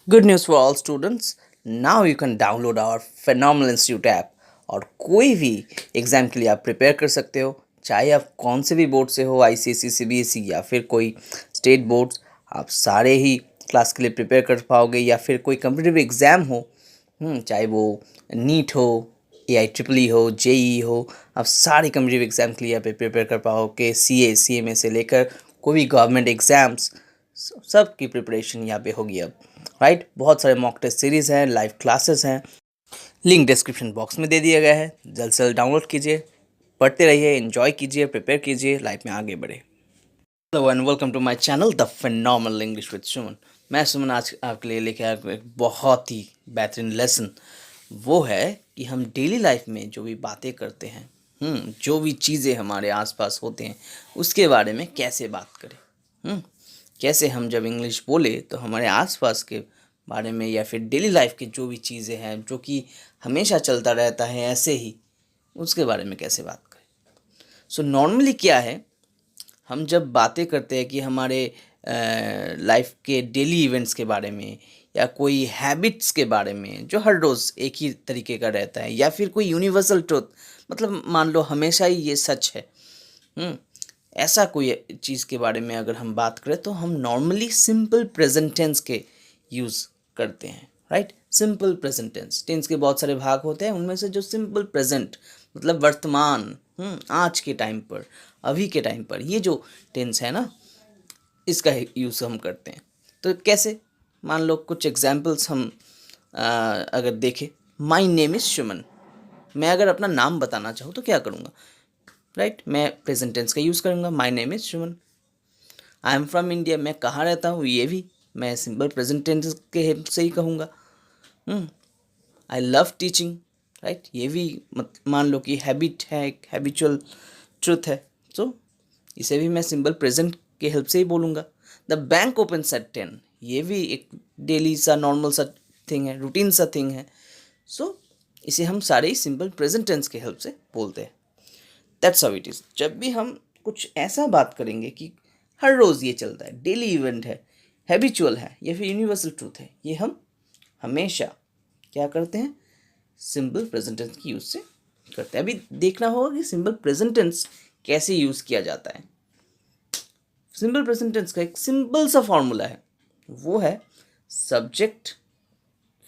Good news for all students. Now you can download our Phenomenal Institute app और कोई भी exam के लिए आप प्रिपेयर कर सकते हो, चाहे आप कौन से भी बोर्ड से हो, आईसीएसई, सीबीएसई या फिर कोई स्टेट बोर्ड्स, आप सारे ही क्लास के लिए प्रिपेयर कर पाओगे। या फिर कोई कम्पिटिटिव एग्ज़ाम हो, चाहे वो नीट हो, एआई ट्रिपल ई हो, जेई हो, आप सारे कम्पिटिटिव एग्ज़ाम के लिए यहाँ पे प्रिपेयर कर पाओगे। सीए, सीएमए से लेकर कोई भी गवर्नमेंट एग्ज़ाम्स, सब की प्रिपरेशन यहाँ पे होगी अब, राइट। बहुत सारे मॉक टेस्ट सीरीज़ हैं, लाइव क्लासेस हैं, लिंक डिस्क्रिप्शन बॉक्स में दे दिया गया है। जल्द से जल्द डाउनलोड कीजिए, पढ़ते रहिए, एंजॉय कीजिए, प्रिपेयर कीजिए, लाइफ में आगे बढ़े। Hello and welcome to my channel the phenomenal English with Suman. मैं सुमन आज आपके लिए लेके आया हूं एक बहुत ही बेहतरीन लेसन। वो है कि हम डेली लाइफ में जो भी बातें करते हैं, जो भी चीज़ें हमारे आसपास होते हैं, उसके बारे में कैसे बात करें। कैसे हम जब इंग्लिश बोले तो हमारे आसपास के बारे में या फिर डेली लाइफ की जो भी चीज़ें हैं जो कि हमेशा चलता रहता है ऐसे ही, उसके बारे में कैसे बात करें। सो नॉर्मली क्या है, हम जब बातें करते हैं कि हमारे लाइफ के डेली इवेंट्स के बारे में या कोई हैबिट्स के बारे में जो हर रोज़ एक ही तरीके का रहता है, या फिर कोई यूनिवर्सल ट्रुथ, मतलब मान लो हमेशा ही ये सच है, ऐसा कोई चीज़ के बारे में अगर हम बात करें तो हम नॉर्मली सिंपल प्रेजेंट टेंस के यूज़ करते हैं, right. Simple present tense, tense के बहुत सारे भाग होते हैं, उनमें से जो सिंपल प्रेजेंट मतलब वर्तमान, आज के टाइम पर, अभी के टाइम पर, ये जो टेंस है ना, इसका यूज़ हम करते हैं। तो कैसे, मान लो कुछ एग्जाम्पल्स हम अगर देखें, माई नेम इज़ सुमन। मैं अगर अपना नाम बताना चाहूँ तो क्या करूँगा, राइट। मैं प्रेजेंट टेंस का यूज़ करूँगा, my name is Suman. I am from India, मैं कहाँ रहता हूँ, ये भी मैं सिंपल प्रेजेंट टेंस के हेल्प से ही कहूँगा। आई लव टीचिंग, राइट, ये भी मान लो कि हैबिट है, एक हैबिचुअल ट्रुथ है, सो इसे भी मैं सिंपल प्रेजेंट के हेल्प से ही बोलूँगा। द बैंक ओपन्स एट 10, ये भी एक डेली सा नॉर्मल सा थिंग है, रूटीन सा थिंग है, सो इसे हम सारे ही सिंपल प्रेजेंट टेंस के हेल्प से बोलते हैं। That's how it is. जब भी हम कुछ ऐसा बात करेंगे कि हर रोज़ ये चलता है, डेली इवेंट है, हैबिचुअल है या फिर यूनिवर्सल ट्रूथ है, ये हम हमेशा क्या करते हैं, सिंपल प्रेजेंट टेंस की यूज़ से करते हैं। अभी देखना होगा कि सिंपल प्रेजेंट टेंस कैसे यूज़ किया जाता है। सिंपल प्रेजेंट टेंस का एक सिंपल सा फॉर्मूला है, वो है सब्जेक्ट,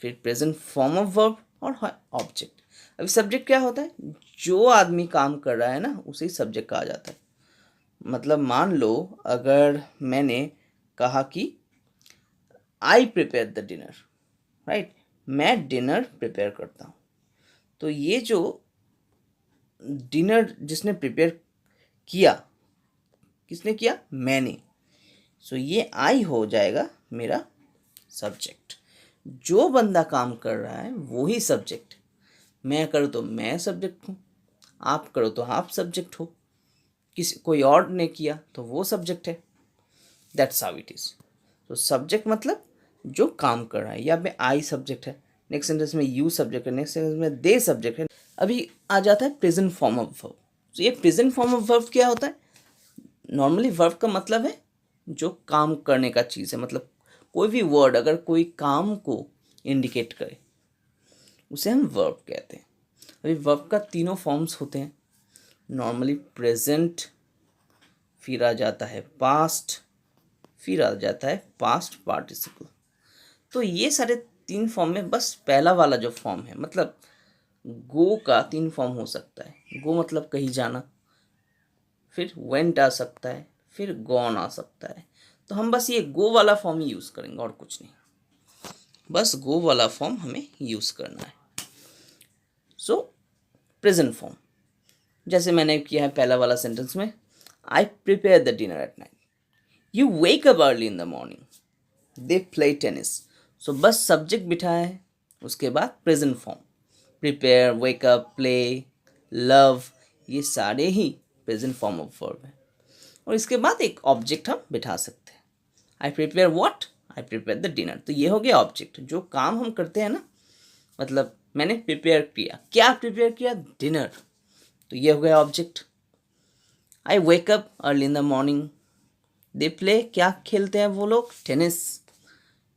फिर प्रेजेंट फॉर्म ऑफ वर्ब और ऑब्जेक्ट। अभी सब्जेक्ट क्या होता है, जो आदमी काम कर रहा है ना, उसे सब्जेक्ट कहा जाता है। मतलब मान लो अगर मैंने कहा कि आई प्रिपेयर द डिनर, राइट, मैं डिनर प्रिपेयर करता हूँ, तो ये जो डिनर जिसने प्रिपेयर किया, किसने किया, मैंने, सो ये आई हो जाएगा मेरा सब्जेक्ट। जो बंदा काम कर रहा है वो ही सब्जेक्ट। मैं करूँ तो मैं सब्जेक्ट हूँ, आप करो तो आप सब्जेक्ट हो, किसी कोई और ने किया तो वो सब्जेक्ट है। That's how it is. तो सब्जेक्ट मतलब जो काम कर रहा है, या में आई सब्जेक्ट है, नेक्स्ट सेंटेंस में यू सब्जेक्ट है, नेक्स्ट सेंटेंस में दे सब्जेक्ट है। अभी आ जाता है प्रेजेंट फॉर्म ऑफ वर्ब। तो ये प्रेजेंट फॉर्म ऑफ वर्ब क्या होता है, नॉर्मली वर्ब का मतलब है जो काम करने का चीज़ है, मतलब कोई भी वर्ड अगर कोई काम को इंडिकेट करे उसे हम वर्ब कहते हैं। अभी वर्ब का तीनों फॉर्म्स होते हैं, नॉर्मली प्रेजेंट, फिर आ जाता है पास्ट, फिर आ जाता है पास्ट पार्टिसिपल। तो ये सारे तीन फॉर्म में बस पहला वाला जो फॉर्म है, मतलब गो का तीन फॉर्म हो सकता है। गो मतलब कहीं जाना, फिर वेंट आ सकता है, फिर गॉन आ सकता है। तो हम बस ये गो वाला फॉर्म ही यूज़ करेंगे और कुछ नहीं, बस गो वाला फॉर्म हमें यूज़ करना है। सो प्रेजेंट फॉर्म जैसे मैंने किया है पहला वाला सेंटेंस में, I prepare the dinner at night, you wake up early in the morning, they play tennis. So बस सब्जेक्ट बिठाया है, उसके बाद present form, prepare, wake up, play, love, ये सारे ही प्रेजेंट फॉर्म ऑफ वर्ब है। और इसके बाद एक ऑब्जेक्ट हम बिठा सकते हैं, I prepare what, I prepare the dinner. तो ये हो गया ऑब्जेक्ट, जो काम हम करते हैं ना, मतलब मैंने प्रिपेयर किया, क्या प्रिपेयर किया, डिनर, तो ये हो गया object. I wake up early in the morning, they play, क्या खेलते हैं वो लोग, टेनिस,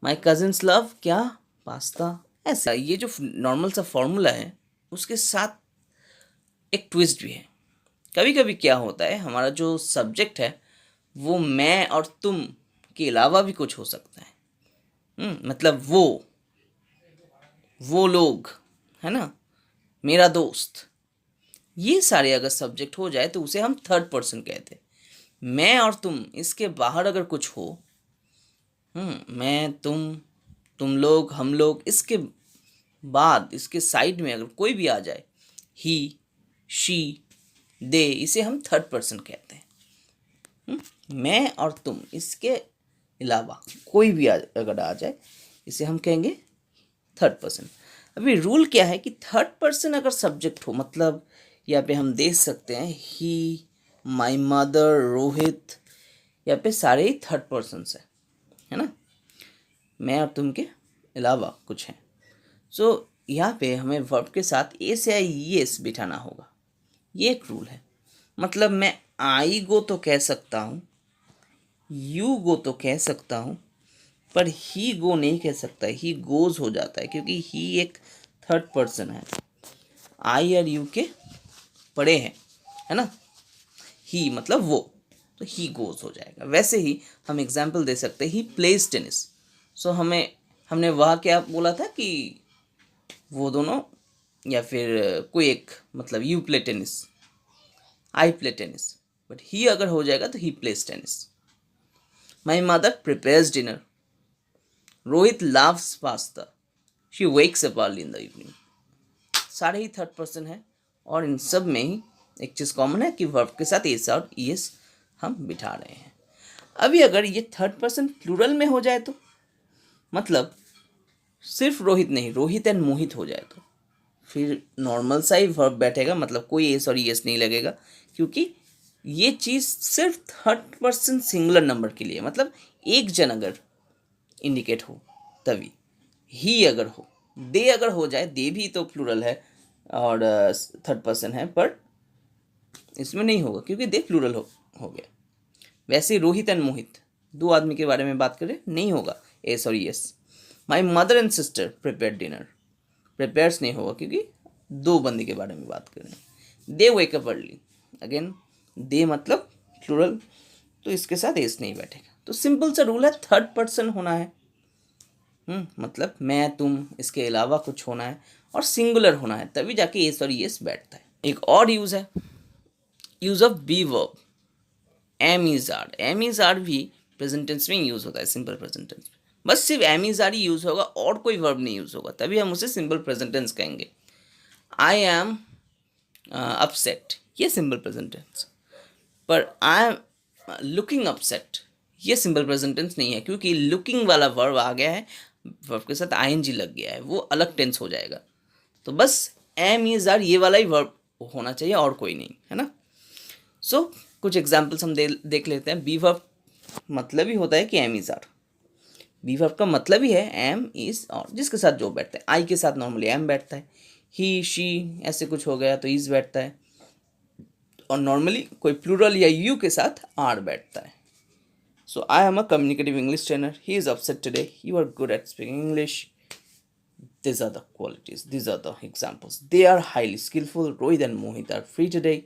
माई कजिन्स लव क्या, पास्ता। ऐसा ये जो नॉर्मल सा फॉर्मूला है उसके साथ एक ट्विस्ट भी है। कभी कभी क्या होता है, हमारा जो सब्जेक्ट है वो मैं और तुम के अलावा भी कुछ हो सकता है। मतलब वो लोग, है ना, मेरा दोस्त, ये सारे अगर सब्जेक्ट हो जाए तो उसे हम थर्ड पर्सन कहते हैं। मैं और तुम इसके बाहर अगर कुछ हो, मैं तुम लोग, हम लोग, इसके बाद इसके साइड में अगर कोई भी आ जाए, ही, शी, दे, इसे हम थर्ड पर्सन कहते हैं। मैं और तुम इसके अलावा कोई भी अगर आ जाए, इसे हम कहेंगे थर्ड पर्सन। अभी रूल क्या है कि थर्ड पर्सन अगर सब्जेक्ट हो, मतलब यहाँ पे हम देख सकते हैं ही, माई मदर, रोहित, यहाँ पे सारे ही थर्ड पर्सन है ना, मैं और तुम के अलावा कुछ हैं। सो यहाँ पे हमें वर्ब के साथ एस या येस बिठाना होगा। ये एक रूल है। मतलब मैं आई गो तो कह सकता हूँ, यू गो तो कह सकता हूँ, पर ही गो नहीं कह सकता, ही गोज हो जाता है क्योंकि ही एक थर्ड पर्सन है, आई और यू के पड़े हैं, है ना। ही मतलब वो, तो ही गोज हो जाएगा। वैसे ही हम एग्जाम्पल दे सकते हैं, ही प्लेज टेनिस। सो हमने वह क्या बोला था कि वो दोनों, या फिर कोई एक, मतलब you play tennis, I play tennis, but he अगर हो जाएगा तो he plays tennis. My mother prepares dinner, Rohit loves pasta, she wakes up early in the evening. सारे ही थर्ड पर्सन है और इन सब में ही एक चीज़ कॉमन है कि वर्ब के साथ एस और ईएस हम बिठा रहे हैं। अभी अगर ये थर्ड पर्सन प्लूरल में हो जाए तो, मतलब सिर्फ रोहित नहीं, रोहित एंड मोहित हो जाए तो फिर नॉर्मल सा ही वर्ब बैठेगा, मतलब कोई एस और ईएस नहीं लगेगा, क्योंकि ये चीज़ सिर्फ थर्ड पर्सन सिंगुलर नंबर के लिए, मतलब एक जन अगर इंडिकेट हो तभी। ही अगर हो, दे अगर हो जाए, दे भी तो प्लूरल है और थर्ड पर्सन है, पर इसमें नहीं होगा क्योंकि दे प्लूरल हो गया। वैसे रोहित एंड मोहित, दो आदमी के बारे में बात करें, नहीं होगा एस और yes. My mother and sister prepare dinner, prepares नहीं होगा क्योंकि दो बंदे के बारे में बात करें। दे वेकअप अर्ली, अगेन दे मतलब प्लूरल, तो इसके साथ एस नहीं बैठेगा। तो सिंपल सा रूल है, थर्ड पर्सन होना है, मतलब मैं तुम इसके अलावा कुछ होना है और सिंगुलर होना है, तभी जाके एस और यस बैठता है। एक और यूज है, use of be verb, am is are. Am is are भी प्रेजेंट टेंस में यूज होता है, सिंपल प्रेजेंट टेंस में। बस सिर्फ एम इज आर ही यूज होगा और कोई वर्ब नहीं यूज होगा, तभी हम उसे सिंपल प्रेजेंट टेंस कहेंगे। आई एम अपसेट, ये सिंपल प्रेजेंट टेंस। पर आई एम लुकिंग अपसेट, ये सिंपल प्रेजेंट टेंस नहीं है, क्योंकि लुकिंग वाला वर्ब आ गया है, वर्ब के साथ आईएनजी लग गया है, वो अलग टेंस हो जाएगा। तो बस एम इज आर ये वाला ही वर्ब होना चाहिए और कोई नहीं, है ना। सो कुछ एग्जाम्पल्स हम देख लेते हैं। बी वर्ब मतलब ही होता है कि am is are. Be verb का मतलब ही है एम इज और, जिसके साथ जो बैठता है। आई के साथ नॉर्मली एम बैठता है, ही, शी ऐसे कुछ हो गया तो इज बैठता है, और नॉर्मली कोई प्लूरल या यू के साथ आर बैठता है। So I am a communicative English trainer, he is upset today, you are good at speaking English. These are the qualities, these are the examples. They are highly skillful. Rohit and Mohit are free today.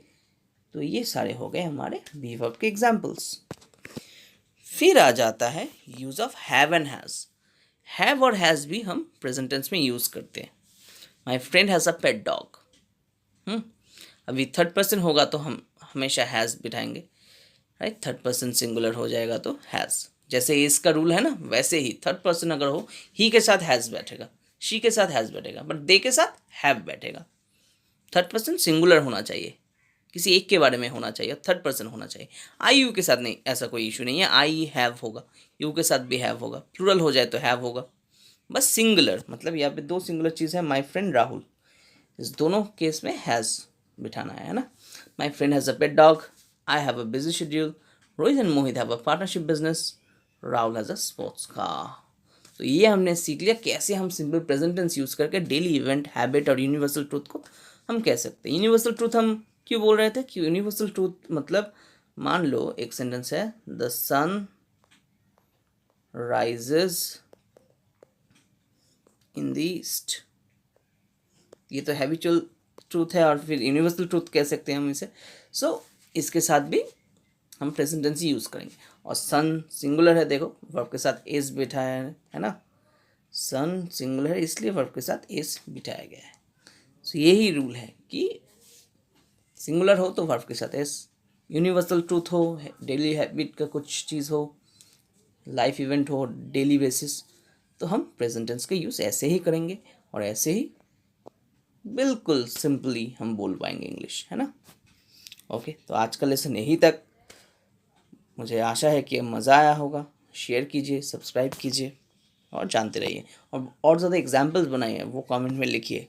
तो ये सारे हो गए हमारे B verb के examples. फिर आ जाता है use of have and has. Have और हैज़ भी हम प्रेजेंट टेंस में यूज करते हैं। My friend has a pet dog. अभी थर्ड पर्सन होगा तो हम हमेशा हैज़ बिठाएंगे, राइट। थर्ड पर्सन सिंगुलर हो जाएगा तो हैज़, जैसे इसका रूल है ना, वैसे ही थर्ड पर्सन अगर हो, ही के साथ हैज़ बैठेगा, शी के साथ हैज़ बैठेगा, बट दे के साथ हैव बैठेगा। थर्ड पर्सन सिंगुलर होना चाहिए, किसी एक के बारे में होना चाहिए, थर्ड पर्सन होना चाहिए। आई यू के साथ नहीं, ऐसा कोई इशू नहीं है, आई हैव होगा, यू के साथ भी हैव होगा, प्लूरल हो जाए तो हैव होगा। बस सिंगुलर, मतलब यहाँ पे दो सिंगुलर चीज़ है, माई फ्रेंड राहुल, इस दोनों केस में हैज़ बिठाना है ना। माई friend has a pet dog, I have a busy schedule, Rohit and Mohit have a partnership business, Rahul has a sports car. तो ये हमने सीख लिया कैसे हम सिंपल प्रेजेंट टेंस यूज़ करके डेली इवेंट, हैबिट और यूनिवर्सल ट्रूथ को हम कह सकते हैं। यूनिवर्सल ट्रूथ हम क्यों बोल रहे थे कि यूनिवर्सल ट्रूथ मतलब, मान लो एक सेंटेंस है, the sun rises in the east. ये तो हैबिचुअल ट्रूथ है और फिर यूनिवर्सल ट्रूथ कह सकते हैं हम इसे। सो इसके साथ भी हम प्रेजेंट टेंस ही यूज़ करेंगे। और सन सिंगुलर है, देखो वर्ब के साथ एस बिठाया है ना। सन सिंगुलर है इसलिए वर्ब के साथ एस बिठाया गया है। सो यही रूल है कि सिंगुलर हो तो वर्ब के साथ एस, यूनिवर्सल ट्रूथ हो, डेली हैबिट का कुछ चीज़ हो, लाइफ इवेंट हो डेली बेसिस, तो हम प्रेजेंट टेंस का यूज़ ऐसे ही करेंगे और ऐसे ही बिल्कुल सिंपली हम बोल पाएंगे इंग्लिश, है ना। ओके, तो आज का लेसन यहीं तक। मुझे आशा है कि मज़ा आया होगा। शेयर कीजिए, सब्सक्राइब कीजिए और जानते रहिए। और ज़्यादा एग्जाम्पल्स बनाइए वो कमेंट में लिखिए।